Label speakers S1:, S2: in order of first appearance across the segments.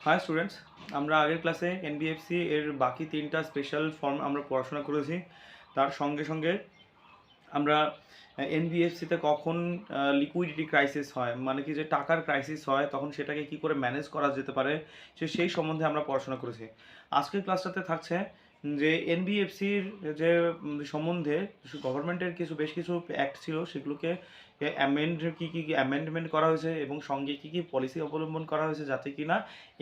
S1: High students, আমরা আগের ক্লাসে এনবিএফসি এর বাকি তিনটা স্পেশাল ফর্ম আমরা পড়াশোনা করেছি। তার সঙ্গে সঙ্গে আমরা এনবিএফসিতে কখন লিকুইডিটি ক্রাইসিস হয়, মানে কি যে টাকার ক্রাইসিস হয়, তখন সেটাকে কি করে ম্যানেজ করা যেতে পারে সেই সম্বন্ধে আমরা পড়াশোনা করেছি। আজকের ক্লাসটাতে থাকছে যে এনবিএফসির যে সম্বন্ধে গভর্নমেন্টের বেশ কিছু অ্যাক্ট ছিল, সেগুলোকে কী অ্যামেন্ডমেন্ট করা হয়েছে এবং সঙ্গে কী পলিসি অবলম্বন করা হয়েছে যাতে কি না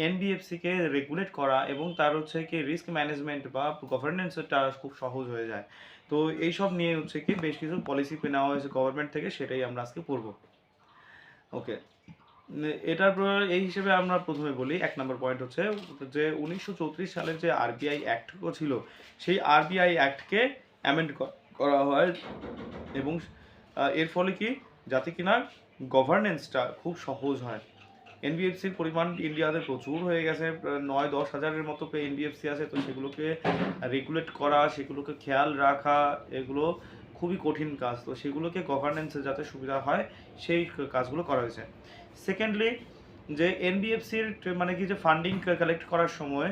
S1: এনবিএফসিকে রেগুলেট করা এবং তার কি রিস্ক ম্যানেজমেন্ট বা গভর্নেন্সটা খুব সহজ হয়ে যায়। তো এইসব নিয়ে কি বেশ কিছু পলিসি নেওয়া হয়েছে গভর্নমেন্ট থেকে, সেটাই আমরা আজকে পড়বো। ওকে, এটার পর এই হিসেবে আমরা প্রথমে বলি, 1 নম্বর পয়েন্ট হচ্ছে যে 1934 সালের যে আরবিআই অ্যাক্ট ছিল, সেই আরবিআই অ্যাক্টকে অ্যামেন্ড করা হয় এবং এর ফলে কি যাতে কিনা গভর্নেন্সটা খুব সহজ হয়। এনবিএফসির পরিমাণ ইন্ডিয়াতে প্রচুর হয়ে গেছে, 9-10 হাজারের মতো এনবিএফসি আছে। তো সেগুলোকে রেগুলেট করা, সেগুলোকে খেয়াল রাখা, এগুলো খুবই কঠিন কাজ। তো সেগুলোকে গভর্নেন্সে যাতে সুবিধা হয় সেই কাজগুলো করা হয়েছে। সেকেন্ডলি, যে এনবিএফসির মানে কি যে ফান্ডিং কালেক্ট করার সময়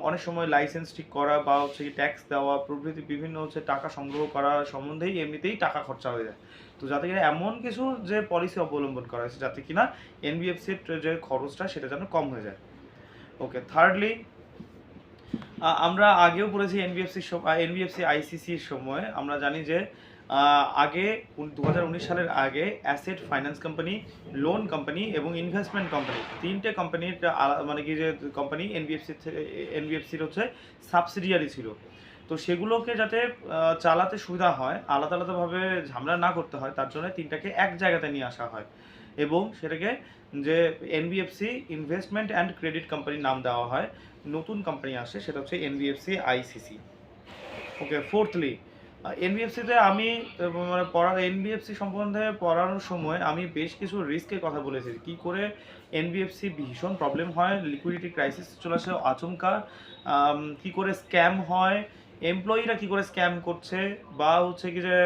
S1: অনেক সময় লাইসেন্স ঠিক করা বা কি ট্যাক্স দেওয়া প্রভৃতি বিভিন্ন টাকা সংগ্রহ করা সম্বন্ধেই এমনিতেই টাকা খরচা হয়ে যায়। তো যাতে কিনা এমন কিছু যে পলিসি অবলম্বন করা হয়েছে যাতে কিনা এনবিএফসির যে খরচটা সেটা যেন কম হয়ে যায়। ওকে, থার্ডলি, আমরা আগেও পড়েছি এনবিএফসি আইসিসির সময় আমরা জানি যে আগে 2019 সালের আগে asset finance company, loan company এবং ইনভেস্টমেন্ট কোম্পানি, তিনটে কোম্পানির মানে কি যে কোম্পানি এনবিএফসির সাবসিডিয়ারি ছিল। তো সেগুলোকে যাতে চালাতে সুবিধা হয়, আলাদা আলাদাভাবে ঝামেলা না করতে হয়, তার জন্য তিনটাকে এক জায়গাতে নিয়ে আসা হয় এবং সেটাকে যে এনবিএফসি ইনভেস্টমেন্ট অ্যান্ড ক্রেডিট কোম্পানির নাম দেওয়া হয়। নতুন কোম্পানি আসে, সেটা হচ্ছে এনবিএফসি আইসিসি। ওকে, ফোর্থলি, এনবিএফসিতে আমি মানে এনবিএফসি সম্বন্ধে পড়ানোর সময় আমি বেশ কিছু রিস্কের কথা বলেছি, কি করে এনবিএফসি ভীষণ প্রবলেম হয়, লিকুইডিটি ক্রাইসিস চলে আসে আচমকা, কি করে স্ক্যাম হয়, এমপ্লয়িরা কি করে স্ক্যাম করছে, বা কি যে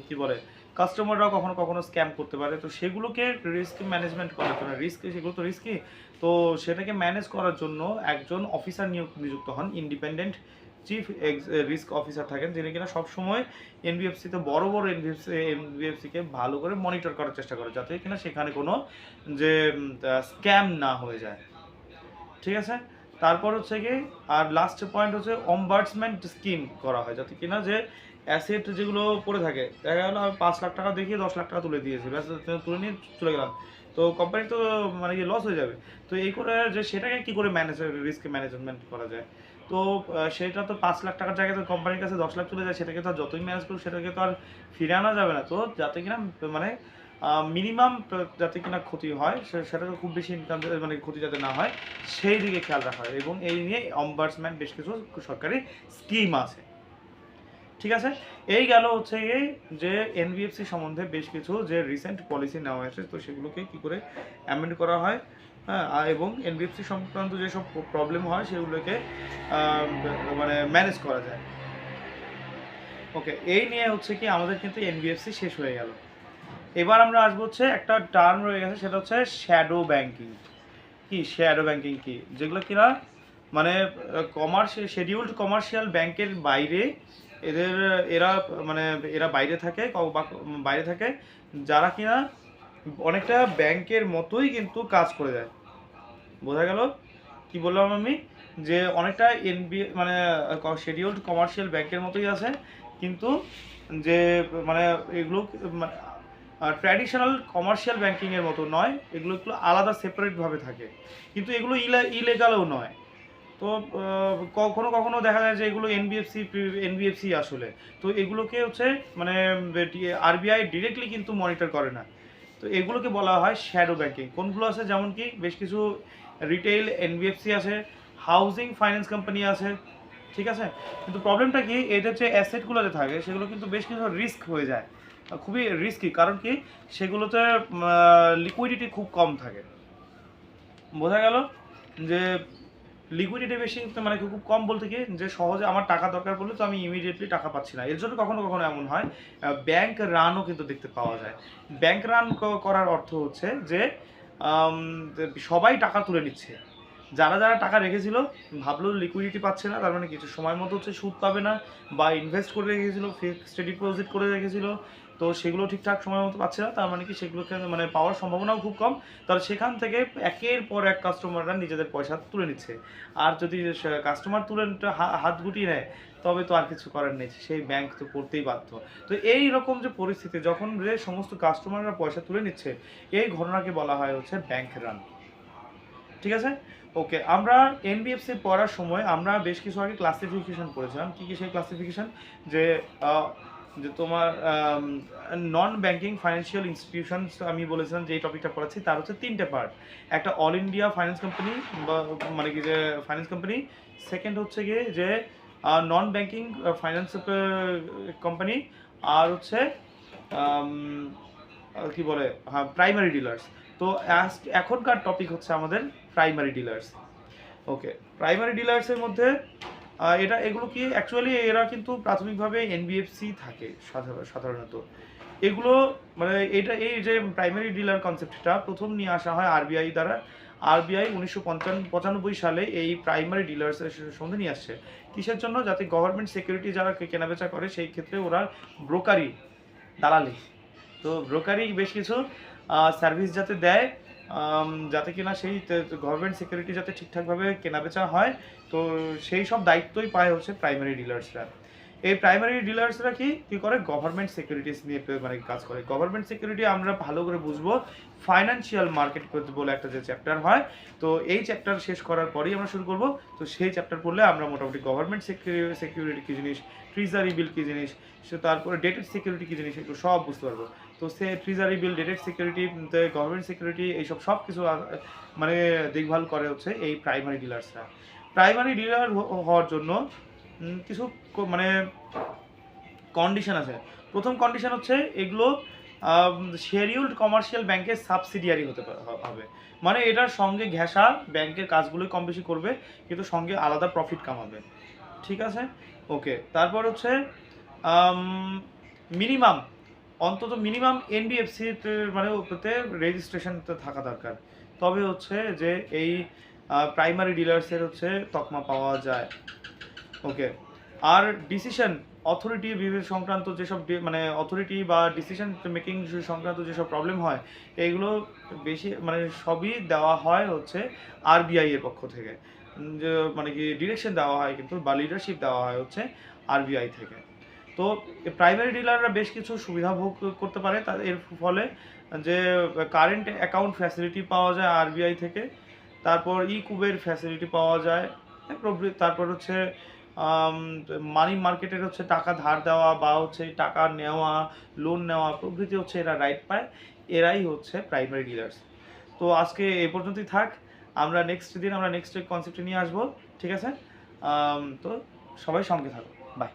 S1: কি বলে কাস্টমাররাও কখনো কখনো স্ক্যাম করতে পারে। তো সেগুলোকে রিস্ক ম্যানেজমেন্ট করার জন্য, সেগুলো তো রিস্কি, তো সেটাকে ম্যানেজ করার জন্য একজন অফিসার নিযুক্ত হন, ইন্ডিপেন্ডেন্ট চিফ রিস্ক অফিসার থাকেন, যিনি কিনা সবসময় এনবিএফসিতে বড় বড় এনবিএফসিকে ভালো করে মনিটর করার চেষ্টা করে যাতে কিনা সেখানে কোনো যে স্ক্যাম না হয়ে যায়। ঠিক আছে, তারপর কি আর লাস্ট পয়েন্ট হচ্ছে অম্বার্সমেন্ট স্কিম করা হয় যাতে কিনা যে অ্যাসেট যেগুলো পড়ে থাকে, দেখা গেল আমি 5 লাখ টাকা দেখিয়ে 10 লাখ টাকা তুলে দিয়েছি, ব্যাস তুলে নিয়ে চলে গেলাম, তো কোম্পানি তো মানে কি লস হয়ে যাবে। তো এই করে যে সেটাকে কি করে রিস্ক ম্যানেজমেন্ট করা যায়। তো সেটা তো 5 লাখ টাকার জায়গায় তো কোম্পানির কাছে 10 লাখ চলে যায়, সেটাকে তো যতই ম্যানেজ করুক সেটাকে তো আর ফিরে আনা যাবে না। তো যাতে কিনা মানে মিনিমাম যাতে কিনা ক্ষতি হয়, সেটা তো খুব বেশি ইনকাম মানে ক্ষতি যাতে না হয় সেই দিকে খেয়াল রাখা হয় এবং এই নিয়ে অম্বার্সম্যান বেশ কিছু সরকারি স্কিম আছে। ঠিক আছে, এই গেল এই যে এনবিএফসি সম্বন্ধে বেশ কিছু যে রিসেন্ট পলিসি নেওয়া হয়েছে, তো সেগুলোকে কি করে অ্যামেন্ড করা হয়, হ্যাঁ, এবং এনবিএফসি সংক্রান্ত যেসব প্রবলেম হয় সেগুলোকে মানে ম্যানেজ করা যায়। ওকে, এই নিয়ে কি আমাদের কিন্তু এনবিএফসি শেষ হয়ে গেল। এবার আমরা আসবো একটা টার্ম রয়ে গেছে, সেটা হচ্ছে শ্যাডো ব্যাংকিং। কি শ্যাডো ব্যাংকিং কি, যেগুলো কিনা মানে শিডিউলড কমার্শিয়াল ব্যাংকের বাইরে এরা বাইরে থাকে যারা কিনা অনেকটা ব্যাংকের মতোই কিন্তু কাজ করে যায়। বোঝা গেল কি বললাম আমি, যে অনেকটা মানে শিডিউলড কমার্শিয়াল ব্যাংকের মতোই আছে, কিন্তু যে মানে এগুলো ট্র্যাডিশনাল কমার্শিয়াল ব্যাংকিংয়ের মতো নয়, এগুলো একটু আলাদা সেপারেটভাবে থাকে, কিন্তু এগুলো ইলেগালও নয়। তো কখনো কখনো দেখা যায় যে এগুলো এনবিএফসি আসলে, তো এগুলোকে মানে আরবিআই ডিরেক্টলি কিন্তু মনিটর করে না। তো এগুলোকে বলা হয় শ্যাডো ব্যাংকিং। কোনগুলো আছে, যেমন কি বেশ কিছু রিটেইল এনবিএফসি আছে, হাউজিং ফাইন্যান্স কোম্পানি আছে। ঠিক আছে, কিন্তু প্রবলেমটা কি, এটা অ্যাসেটগুলোতে থাকে সেগুলো কিন্তু বেশ কিছু রিস্ক হয়ে যায়, খুবই রিস্কি, কারণ কি সেগুলোতে লিকুইডিটি খুব কম থাকে। বোঝা গেল যে লিকুইডিটি বেশি মানে খুব কম বলতে কি, যে সহজে আমার টাকা দরকার পড়লে তো আমি ইমিডিয়েটলি টাকা পাচ্ছি না, এর জন্য কখনো কখনো এমন হয় ব্যাংক রানও কিন্তু দেখতে পাওয়া যায়। ব্যাংক রান করার অর্থ যে আম, সবাই টাকা তুলে নিচ্ছে। যারা যারা টাকা রেখেছিল ভাবলো লিকুইডিটি পাচ্ছে না, তার মানে কিছু সময় মতো হচ্ছে সুদ পাবে না, বা ইনভেস্ট করে রেখেছিল, ফিক্সড ডিপোজিট করে রেখেছিল, তো সেগুলো ঠিকঠাক সময় মতো পাচ্ছে না, তার মানে কি সেগুলোকে মানে পাওয়ার সম্ভাবনাও খুব কম। তাহলে সেখান থেকে একের পর এক কাস্টমাররা নিজেদের পয়সা তুলে নিচ্ছে। আর যদি কাস্টমার তুলে হাত গুটিয়ে নেয়, তবে তো আর কিছু করার নেই, সেই ব্যাংক তো করতেই বাধ্য। তো এই রকম যে পরিস্থিতি, যখন যে সমস্ত কাস্টমাররা পয়সা তুলে নিচ্ছে, এই ঘটনাকে বলা হয় হচ্ছে ব্যাংক রান। ঠিক আছে, ওকে। আমরা এনবিএফসি পড়ার সময় আমরা বেশ কিছু আগে ক্লাসিফিকেশন পড়েছিলাম। কী কী সেই ক্লাসিফিকেশন? যে যে তোমার নন ব্যাংকিং ফাইন্যান্সিয়াল ইনস্টিটিউশনস আমি বলেছিলাম যে এই টপিকটা পড়াচ্ছি, তার হচ্ছে তিনটে পার্ট। একটা অল ইন্ডিয়া ফাইন্যান্স কোম্পানি, বা মানে কি যে ফাইন্যান্স কোম্পানি। সেকেন্ড হচ্ছে গিয়ে যে নন ব্যাংকিং ফাইন্যান্স কোম্পানি। আর হচ্ছে কি বলে, হ্যাঁ, প্রাইমারি ডিলার্স। তো এখনকার টপিক হচ্ছে আমাদের প্রাইমারি ডিলার্স। ওকে, প্রাইমারি ডিলার্সের মধ্যে এগুলো কি অ্যাকচুয়ালি এরা কিন্তু প্রাথমিকভাবে এনবিএফসি থাকে সাধারণত। এগুলো মানে এই যে প্রাইমারি ডিলার কনসেপ্টটা প্রথম নিয়ে আসা হয় আরবিআই দ্বারা। আরবিআই 1995 সালে এই প্রাইমারি ডিলার্সের সম্বন্ধে নিয়ে আসছে। কিসের জন্য? যাতে গভর্নমেন্ট সিকিউরিটি যারা কেনাবেচা করে, সেই ক্ষেত্রে ওরা ব্রোকারি, দালালি, তো ব্রোকারি বেশ কিছু সার্ভিস যাতে দেয়, যাতে কিনা সেই গভর্নমেন্ট সিকিউরিটি যাতে ঠিকঠাকভাবে কেনাবেচা হয়, তো সেই সব দায়িত্বই পায় হচ্ছে প্রাইমারি ডিলার্সরা। এই প্রাইমারি ডিলার্সরা কি করে? গভর্নমেন্ট সিকিউরিটিস নিয়ে মানে কাজ করে। গভর্নমেন্ট সিকিউরিটি আমরা ভালো করে বুঝবো ফাইন্যান্সিয়াল মার্কেট বলে একটা যে চ্যাপ্টার হয়, তো এই চ্যাপ্টার শেষ করার পরেই আমরা শুরু করব। তো সেই চ্যাপ্টার পড়লে আমরা মোটামুটি গভর্নমেন্ট সিকিউরিটি কী জিনিস, ট্রিজারি বিল কী জিনিস, তারপরে ডেটেড সিকিউরিটি কী জিনিস, এগুলো সব বুঝতে পারবো। তো সে ট্রিজারি বিল, ডেটেড সিকিউরিটি, গভর্নমেন্ট সিকিউরিটি, এইসব সব কিছু মানে দেখভাল করে হচ্ছে এই প্রাইমারি ডিলার্সরা। প্রাইমারি ডিলার হওয়ার জন্য কিছু মানে কন্ডিশন আছে। প্রথম কন্ডিশন হচ্ছে এগুলো শেডিউলড কমার্শিয়াল ব্যাংকের সাবসিডিয়ারি হতে হবে, মানে এটার সঙ্গে ঘেঁষা ব্যাংকের কাজগুলোই কম বেশি করবে, কিন্তু সঙ্গে আলাদা প্রফিট কামাবে। ঠিক আছে, ওকে। তারপর হচ্ছে মিনিমাম, অন্তত মিনিমাম এনবিএফসি মানে ওতে রেজিস্ট্রেশন থাকা দরকার, তবে হচ্ছে যে এই প্রাইমারি ডিলার্সের হচ্ছে তকমা পাওয়া যায়। ওকে। আর ডিসিশন অথরিটি সংক্রান্ত যেসব মানে অথরিটি বা ডিসিশন মেকিং সংক্রান্ত যেসব প্রবলেম হয়, এগুলো বেশি মানে সবই দেওয়া হয় হচ্ছে আরবিআই এর পক্ষ থেকে, যে মানে কি ডিরেকশন দেওয়া হয় কিন্তু, বা লিডারশিপ দেওয়া হয় হচ্ছে আরবিআই থেকে। তো প্রাইমারি ডিলাররা বেশ কিছু সুবিধা ভোগ করতে পারে এর ফলে, যে কারেন্ট অ্যাকাউন্ট ফ্যাসিলিটি পাওয়া যায় আরবিআই থেকে, তারপর কুবের ফ্যাসিলিটি পাওয়া যায়, তারপর হচ্ছে মানি মার্কেটের হচ্ছে টাকা ধার দেওয়া বা হচ্ছে টাকা নেওয়া, লোন নেওয়া প্রভৃতি হচ্ছে এরা রাইট পায়। এরাই হচ্ছে প্রাইমারি ডিলার্স। তো আজকে এই পর্যন্তই থাক, আমরা নেক্সট দিন আমরা নেক্সট কনসেপ্টে নিয়ে আসবো। ঠিক আছে, তো সবাই সঙ্গে থাকো, বাই।